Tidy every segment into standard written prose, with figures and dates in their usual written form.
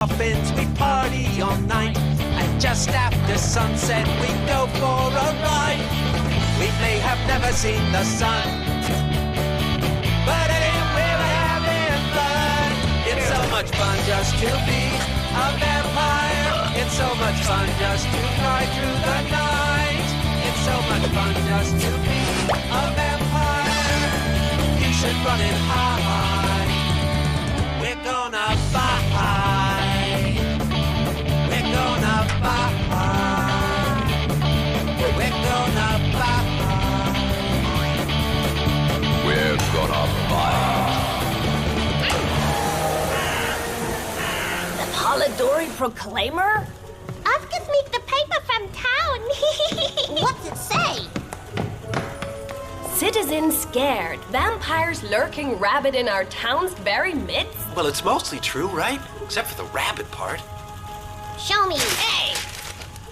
coffins, we party all night, and just after sunset we go for a ride. We may have never seen the sun, but anyway we're having fun. It's so much fun just to be a vampire. It's so much fun just to fly through the night. It's so much fun just to be a vampire. You should run and hide. We're gonna buy. We're gonna buy. We're gonna buy. We're gonna buy. The Polidori Proclaimer? I've just meet the paper from town. What's it say? Citizens scared. Vampires lurking rabid in our town's very midst? Well, it's mostly true, right? Except for the rabbit part. Show me. Hey!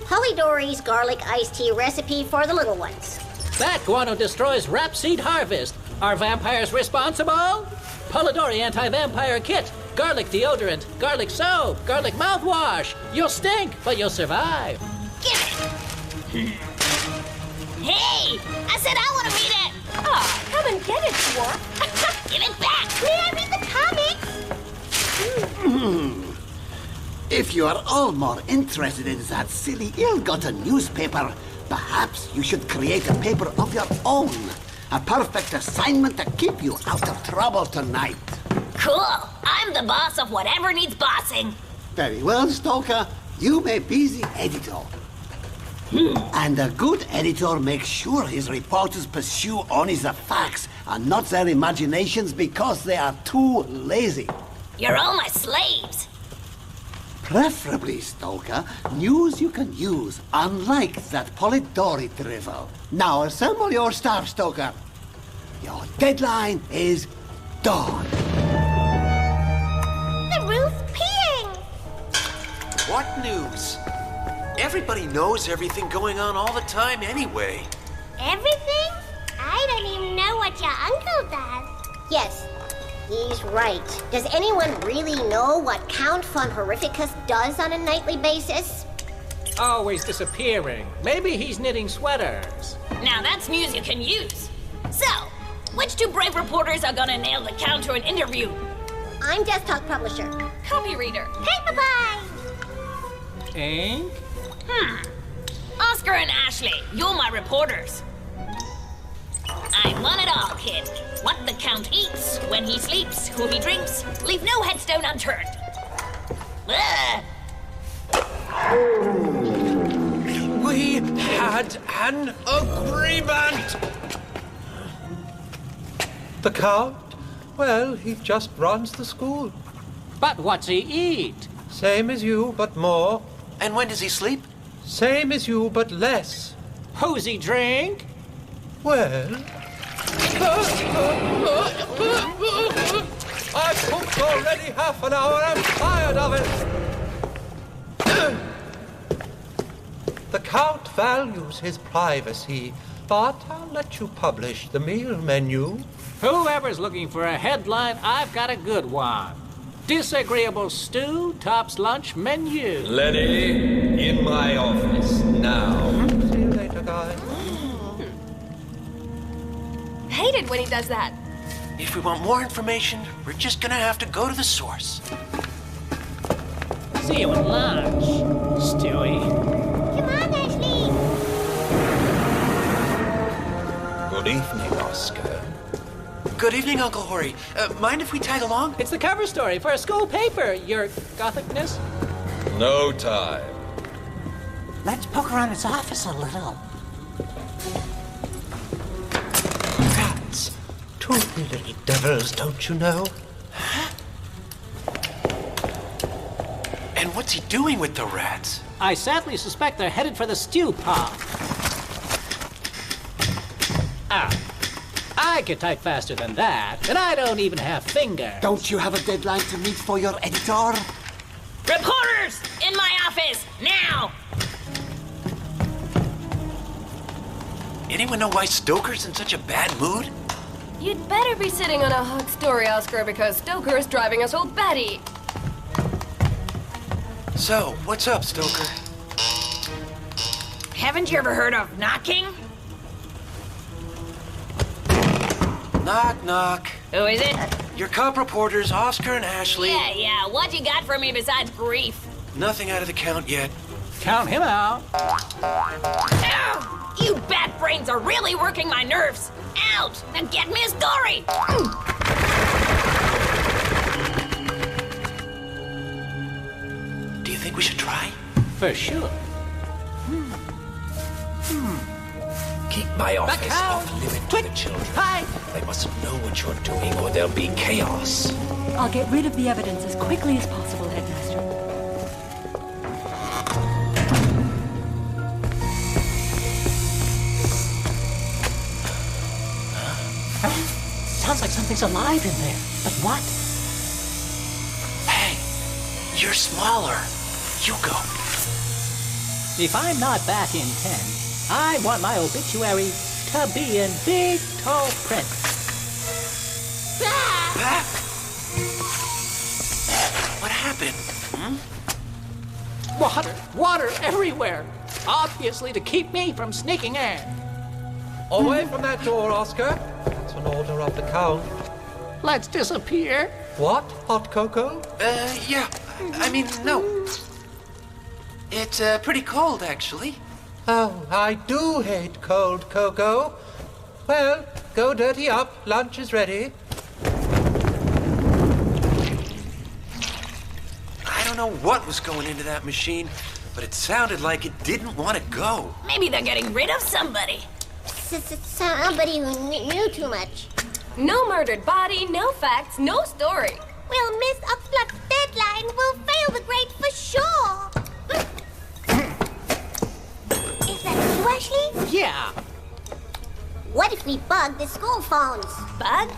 Polidori's garlic iced tea recipe for the little ones. That guano destroys rapeseed harvest. Are vampires responsible? Polidori anti-vampire kit. Garlic deodorant. Garlic soap. Garlic mouthwash. You'll stink, but you'll survive. Give it! Hey! I said I want to read it! Oh, come and get it, Dwarf. Give it back! May I read the comics? If you are all more interested in that silly, ill-gotten newspaper, perhaps you should create a paper of your own. A perfect assignment to keep you out of trouble tonight. Cool! I'm the boss of whatever needs bossing. Very well, Stoker. You may be the editor. And a good editor makes sure his reporters pursue only the facts and not their imaginations because they are too lazy. You're all my slaves. Preferably, Stoker, news you can use, unlike that Polidori drivel. Now assemble your staff, Stoker. Your deadline is dawn. The roof's peeing. What news? Everybody knows everything going on all the time anyway. Everything? I don't even know what your uncle does. Yes, he's right. Does anyone really know what Count Von Horrificus does on a nightly basis? Always disappearing. Maybe he's knitting sweaters. Now that's news you can use. So, which two brave reporters are gonna nail the Count to an interview? I'm Desktop Publisher. Copy reader. Paper bye! Ink? Oscar and Ashley, you're my reporters. I want it all, kid. What the Count eats, when he sleeps, who he drinks. Leave no headstone unturned. Ugh. We had an agreement! The Count? Well, he just runs the school. But what's he eat? Same as you, but more. And when does he sleep? Same as you, but less. Who's he drink? Well... I've cooked already half an hour. I'm tired of it. The Count values his privacy, but I'll let you publish the meal menu. Whoever's looking for a headline, I've got a good one. Disagreeable stew tops lunch menu. Lenny, in my office now. See you later, guys. Hate it when he does that. If we want more information, we're just gonna have to go to the source. See you at lunch, Stewie. Come on, Ashley! Good evening, Oscar. Good evening, Uncle Hori. Mind if we tag along? It's the cover story for a school paper, your gothicness. No time. Let's poke around his office a little. Rats. Two little devils, don't you know? And what's he doing with the rats? I sadly suspect they're headed for the stew pot. Ah, I could type faster than that, and I don't even have fingers. Don't you have a deadline to meet for your editor? Reporters! In my office! Now! Anyone know why Stoker's in such a bad mood? You'd better be sitting on a hot story, Oscar, because Stoker is driving us all batty. So, what's up, Stoker? Haven't you ever heard of knocking? Knock, knock. Who is it? Your cop reporters, Oscar and Ashley. Yeah, what you got for me besides grief? Nothing out of the count yet. Count him out. Ow! You bat brains are really working my nerves. Out! Now get me a story! Do you think we should try? For sure. Keep my office Back out. off limit to the children. Hi. They mustn't know what you're doing or there'll be chaos. I'll get rid of the evidence as quickly as possible, Headmaster. Sounds like something's alive in there. But what? Hey, you're smaller. You go. If I'm not back in 10, I want my obituary to be in big, tall print. Back? What happened? Water everywhere. Obviously to keep me from sneaking in. Away from that door, Oscar. It's an order of the Count. Let's disappear. What? Hot cocoa? Yeah. I mean, no. It's, pretty cold, actually. Oh, I do hate cold cocoa. Well, go dirty up. Lunch is ready. I don't know what was going into that machine, but it sounded like it didn't want to go. Maybe they're getting rid of somebody. Somebody who knew too much. No murdered body, no facts, no story. Well, Miss Upslut's deadline will fail the grade for sure. Is that you, Ashley? Yeah. What if we bug the school phones? Bug?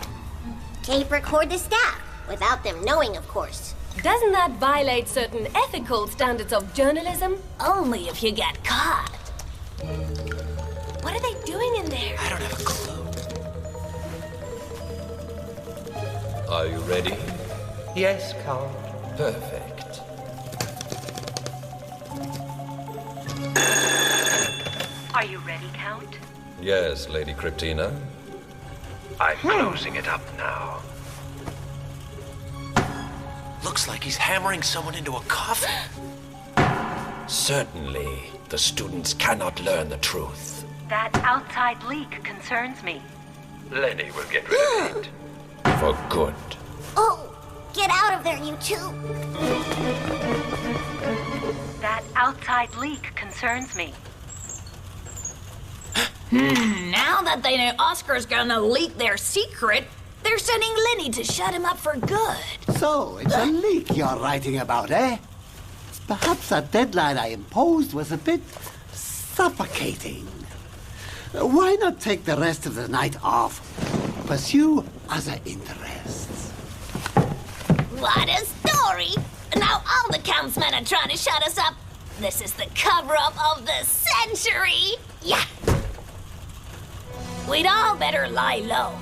Tape record the staff, without them knowing, of course. Doesn't that violate certain ethical standards of journalism? Only if you get caught. What are they doing in there? I don't have a clue. Are you ready? Yes, Count. Perfect. Are you ready, Count? Yes, Lady Cryptina. I'm closing it up now. Looks like he's hammering someone into a coffin. Certainly, the students cannot learn the truth. That outside leak concerns me. Lenny will get rid of it. For good. Oh, get out of there, you two. That outside leak concerns me. Now that they know Oscar's gonna leak their secret, they're sending Lenny to shut him up for good. So, it's a leak you're writing about, eh? Perhaps that deadline I imposed was a bit suffocating. Why not take the rest of the night off? Pursue other interests. What a story! Now all the Count's men are trying to shut us up. This is the cover-up of the century! Yeah! We'd all better lie low.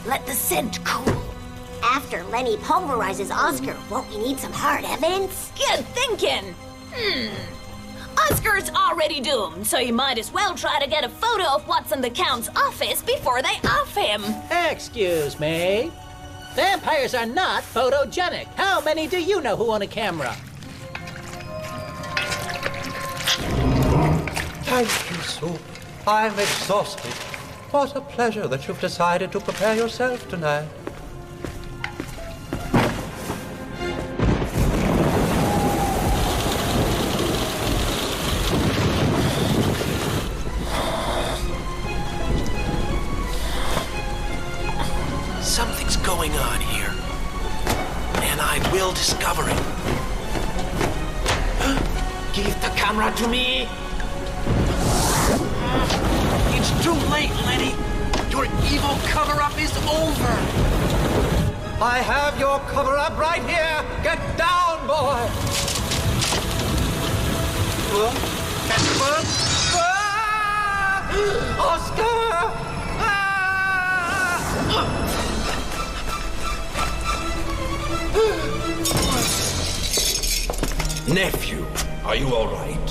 Let the scent cool. After Lenny pulverizes Oscar, won't we need some hard evidence? Good thinking! Oscar's already doomed, so you might as well try to get a photo of what's in the Count's office before they off him. Excuse me. Vampires are not photogenic. How many do you know who own a camera? Thank you, Soup. I'm exhausted. What a pleasure that you've decided to prepare yourself tonight. Something's going on here. And I will discover it. Give the camera to me! It's too late, Lenny! Your evil cover-up is over! I have your cover-up right here! Get down, boy! Oscar! Nephew, are you all right?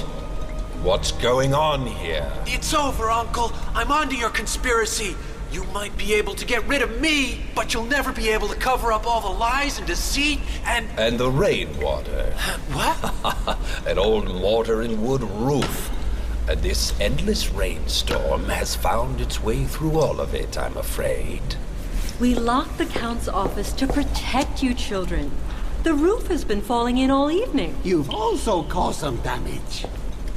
What's going on here? It's over, Uncle. I'm onto your conspiracy. You might be able to get rid of me, but you'll never be able to cover up all the lies and deceit And the rainwater. What? An old mortar and wood roof. And this endless rainstorm has found its way through all of it, I'm afraid. We locked the Count's office to protect you children. The roof has been falling in all evening. You've also caused some damage.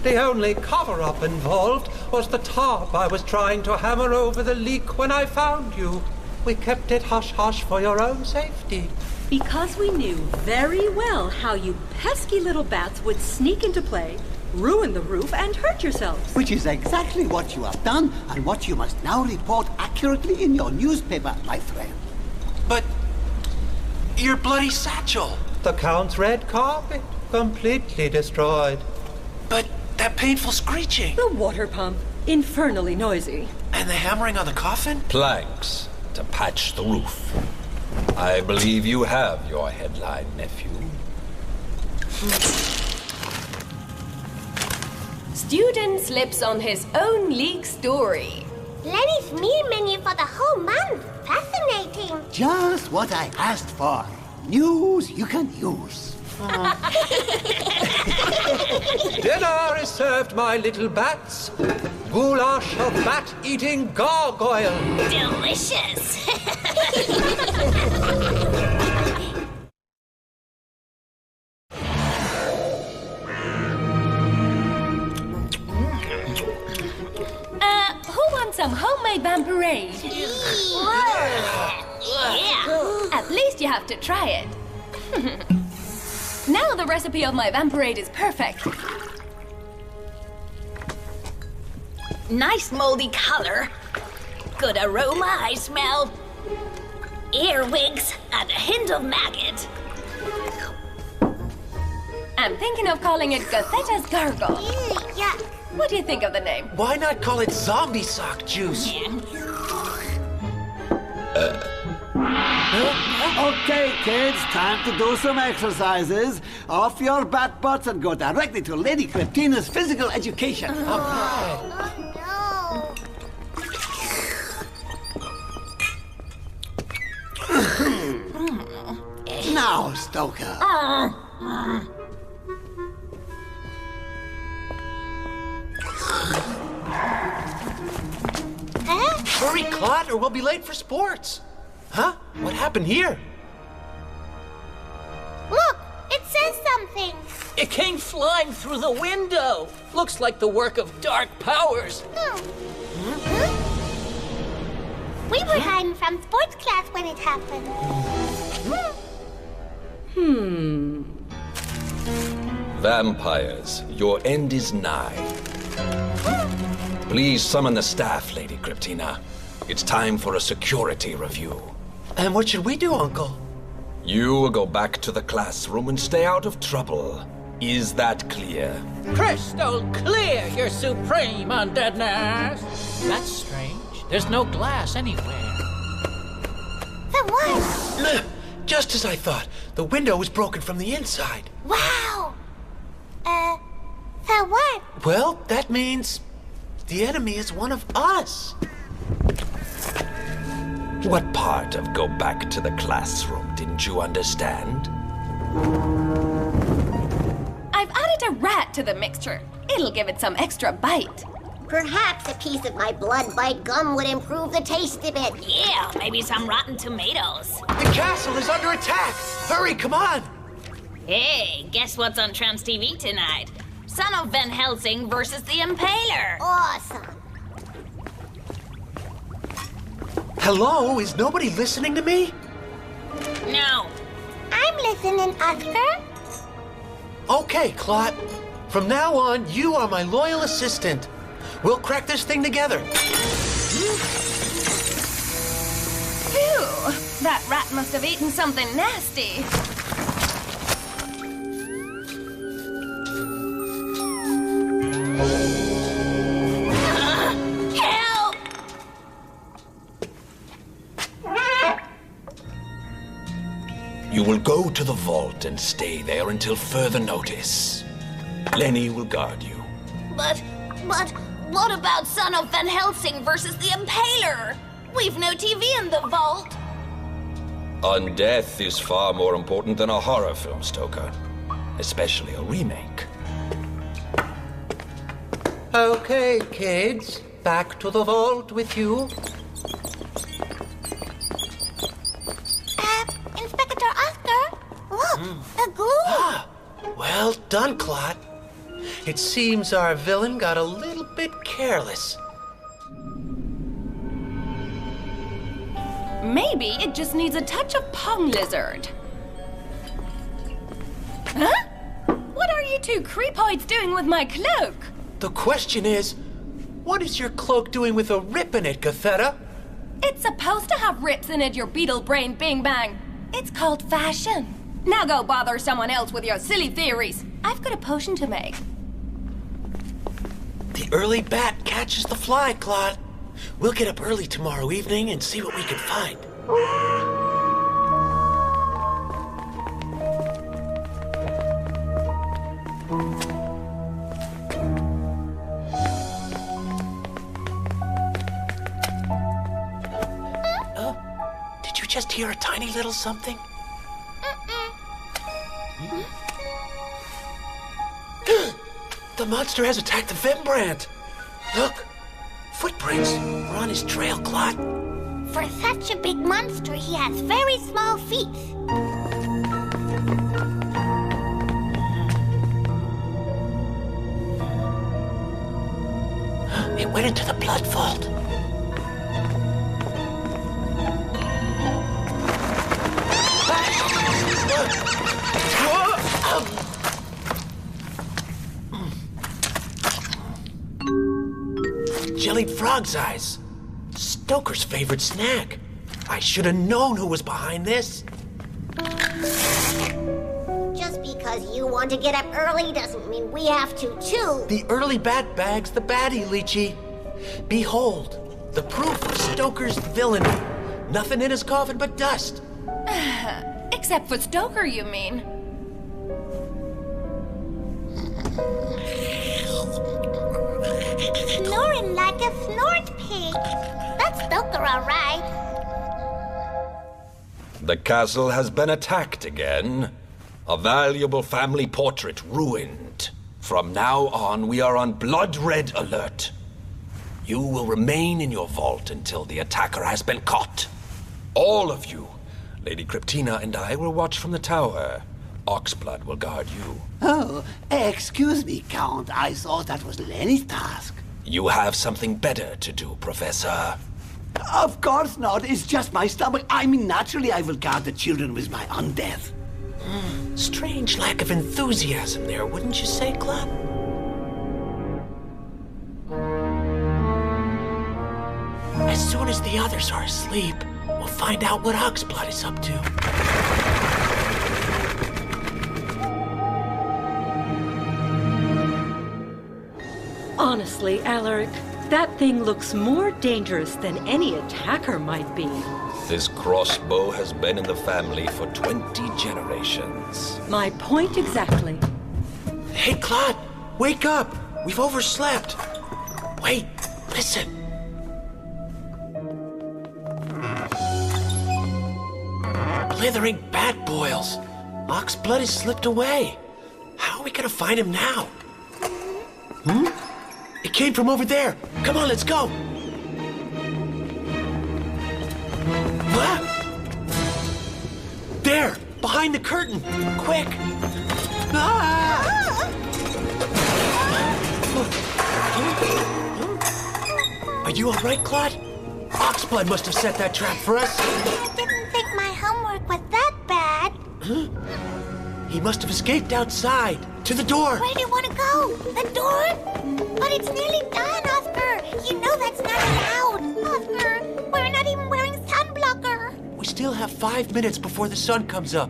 The only cover-up involved was the tarp I was trying to hammer over the leak when I found you. We kept it hush-hush for your own safety. Because we knew very well how you pesky little bats would sneak into play, ruin the roof, and hurt yourselves. Which is exactly what you have done, and what you must now report accurately in your newspaper, my friend. But your bloody satchel. The Count's red carpet, completely destroyed. But that painful screeching. The water pump, infernally noisy. And the hammering on the coffin? Planks to patch the roof. I believe you have your headline, nephew. Student slips on his own leak story. Lenny's meal menu for the whole month. Fascinating. Just what I asked for. News you can use. Dinner is served, my little bats. Goulash of bat-eating gargoyle. Delicious! Who wants some homemade vampirade? Yeah! At least you have to try it. Now the recipe of my vampirade is perfect. Nice moldy color. Good aroma, I smell. Earwigs and a hint of maggot. I'm thinking of calling it Gathetta's Gargle. Yeah. What do you think of the name? Why not call it zombie sock juice? Okay, kids, time to do some exercises. Off your bat butts and go directly to Lady Cryptina's physical education. Now, Stoker. Hurry, Clot, or we'll be late for sports. Huh? What happened here? Look, it says something. It came flying through the window. Looks like the work of dark powers. We were hiding from sports class when it happened. Vampires, your end is nigh. Please summon the staff, Lady Cryptina. It's time for a security review. And what should we do, Uncle? You will go back to the classroom and stay out of trouble. Is that clear? Crystal clear, your supreme undeadness. That's strange. There's no glass anywhere. The what? Just as I thought. The window was broken from the inside. Wow. The what? Well, that means the enemy is one of us. What part of go back to the classroom didn't you understand? I've added a rat to the mixture. It'll give it some extra bite. Perhaps a piece of my blood bite gum would improve the taste a bit. Yeah, maybe some rotten tomatoes. The castle is under attack. Hurry, come on. Hey, guess what's on Trans TV tonight? Son of Van Helsing versus the Impaler. Awesome. Hello, is nobody listening to me? No. I'm listening, Oscar. Okay, Clot. From now on, you are my loyal assistant. We'll crack this thing together. Phew! That rat must have eaten something nasty. Help! You You will go to the vault and stay there until further notice. Lenny will guard you. But what about Son of Van Helsing versus the Impaler? We've no TV in the vault. Undeath is far more important than a horror film, Stoker. Especially a remake. Okay, kids. Back to the vault with you. Inspector Oscar? Look, the glue! Well done, Claude. It seems our villain got a little bit careless. Maybe it just needs a touch of pong lizard. Huh? What are you two creepoids doing with my cloak? The question is, what is your cloak doing with a rip in it, Gothetta? It's supposed to have rips in it, your beetle brain bing bang. It's called fashion. Now go bother someone else with your silly theories. I've got a potion to make. The early bat catches the fly, Claude. We'll get up early tomorrow evening and see what we can find. Did you just hear a tiny little something? The monster has attacked the Vembrand. Look, footprints. We're on his trail, Claude. For such a big monster, he has very small feet. It went into the blood vault. Jellied frog's eyes. Stoker's favorite snack. I should have known who was behind this. Just because you want to get up early doesn't mean we have to, too. The early bat bag's the baddie, Lychee. Behold, the proof of Stoker's villainy. Nothing in his coffin but dust. Except for Stoker, you mean? Snoring like a snort pig. That's Stoker, all right. The castle has been attacked again. A valuable family portrait ruined. From now on, we are on blood-red alert. You will remain in your vault until the attacker has been caught. All of you. Lady Cryptina and I will watch from the tower. Oxblood will guard you. Oh, excuse me, Count. I thought that was Lenny's task. You have something better to do, Professor. Of course not. It's just my stomach. I mean, naturally I will guard the children with my undeath. Strange lack of enthusiasm there, wouldn't you say, Claude? As soon as the others are asleep, we'll find out what Oxblood is up to. Honestly, Alaric, that thing looks more dangerous than any attacker might be. This crossbow has been in the family for 20 generations. My point exactly. Hey, Claude, wake up! We've overslept. Wait, listen. Blithering bat boils. Oxblood has slipped away. How are we gonna find him now? It came from over there. Come on, let's go. What? There, behind the curtain. Quick. Are you all right, Claude? Oxblood must have set that trap for us. I didn't think my homework was that bad. He must have escaped outside. To the door. Where do you want to go? The door? But it's nearly done, Oscar. You know that's not allowed. Oscar, we're not even wearing sunblocker. We still have 5 minutes before the sun comes up.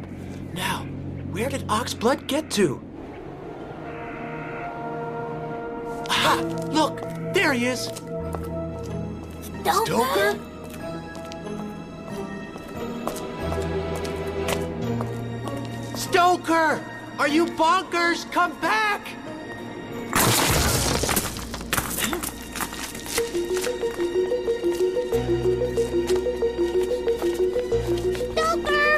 Now, where did Oxblood get to? Aha! Look! There he is! Stoker? Stoker! Are you bonkers? Come back! Stoker!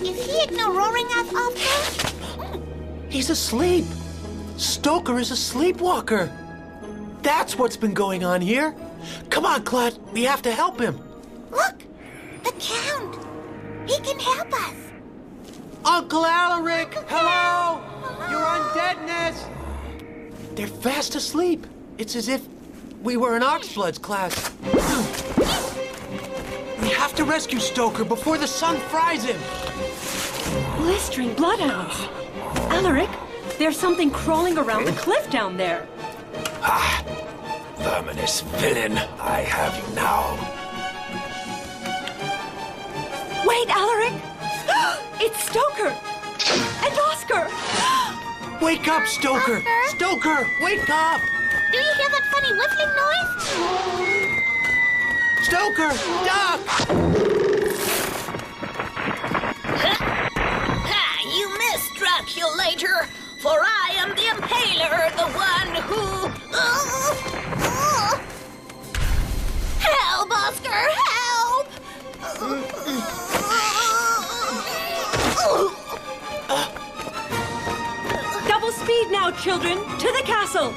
Is he ignoring us, Oscar? He's asleep. Stoker is a sleepwalker. That's what's been going on here. Come on, Claude. We have to help him. Look! The Count! He can help us! Uncle Alaric! Hello! Your undeadness! They're fast asleep. It's as if we were in Oxblood's class. We have to rescue Stoker before the sun fries him. Blistering bloodhounds. Alaric, there's something crawling around the cliff down there. Ah, verminous villain, I have you now. Wait, Alaric! It's Stoker! And Oscar! Wake up, Stoker! Oscar? Stoker, wake up! Do you hear that funny whistling noise? Stoker, duck! Ha! You missed, Draculator! For I am the Impaler, the one who... Help, Oscar! Help! Double speed now, children! To the castle!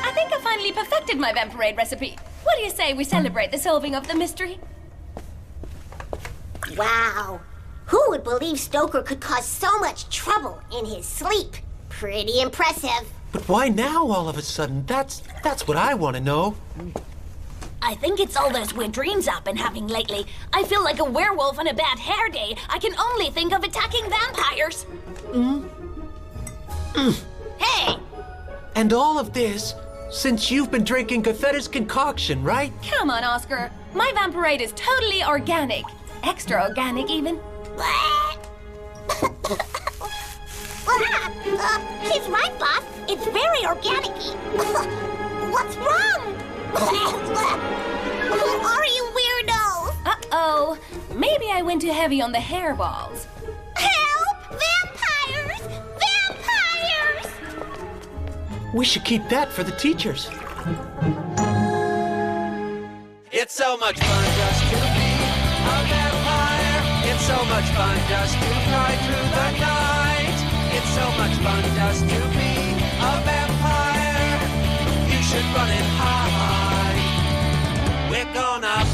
I think I finally perfected my Vampirade recipe. What do you say we celebrate the solving of the mystery? Wow. Who would believe Stoker could cause so much trouble in his sleep? Pretty impressive. But why now all of a sudden? That's what I want to know. I think it's all those weird dreams I've been having lately. I feel like a werewolf on a bad hair day. I can only think of attacking vampires. Hey! And all of this since you've been drinking Cathetta's concoction, right? Come on, Oscar. My Vampirade is totally organic. Extra organic, even. He's right, boss. It's very organic-y. What's wrong? Who are you weirdos? Uh-oh. Maybe I went too heavy on the hairballs. Help! Vampires! Vampires! We should keep that for the teachers. It's so much fun just to be a vampire. It's so much fun just to fly through the night. It's so much fun just to be a vampire. You should run and hide. We're gonna